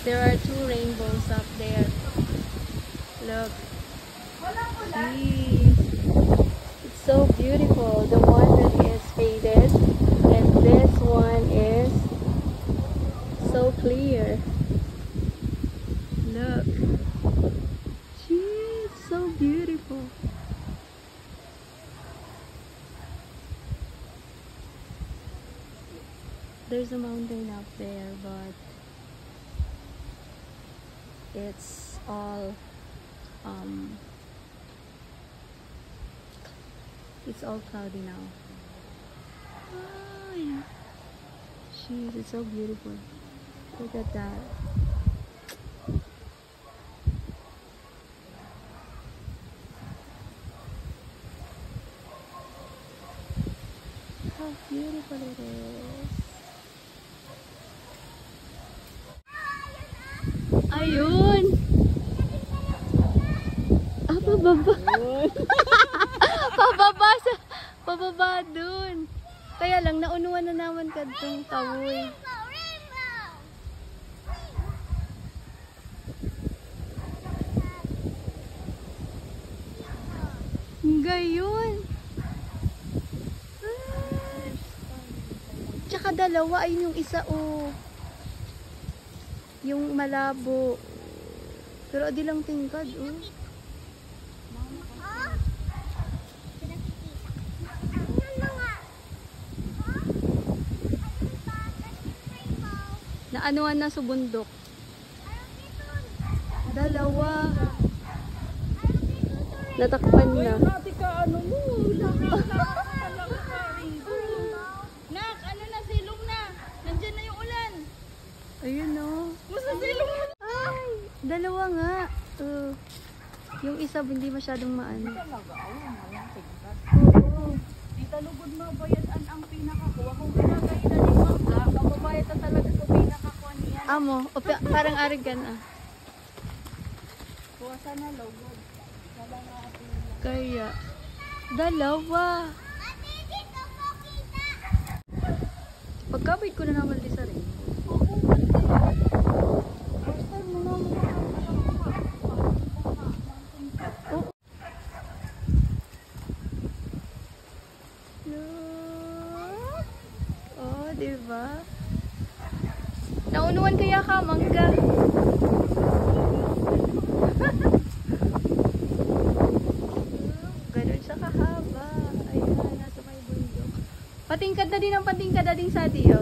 There are two rainbows up there. Look. Jeez. It's so beautiful. The one that is faded and this one is so clear. Look. Jeez, so beautiful. There's a mountain up there, but it's all cloudy now. Oh, yeah. Jeez, it's so beautiful. Look at that. How beautiful it is. Ayun! Ah, pababa. Pababa dun. Kaya lang, naunuan na naman ka itong kawoy. Gayon. Tsaka dalawa, ayun yung isa, oh. Yung malabo. Pero adi lang tingkad, oh. Naanuan na sa bundok. Dalawa. Natakpan na. Nak, ano na, silong na. Nandyan na yung ulan. Ayun, oh. Basta silong mo. Ay, dalawa nga. Yung isa hindi masyadong maano. Dita lugod mo, bayadan ang pinakakuha. Kung pinagay na ni Mangga, kababayad na talaga sa pinakakuha niya. Amo, parang arigan, ah. Kuha sana lugod. Kaya, dalawa. Pagkabit ko na naman lisa rin. Oh, diba? Naunuan kaya ka, Mangga? Ganun siya kahaba. Ayan, nasa may bundok. Patingkad na din ang patingkad na din sa diyo.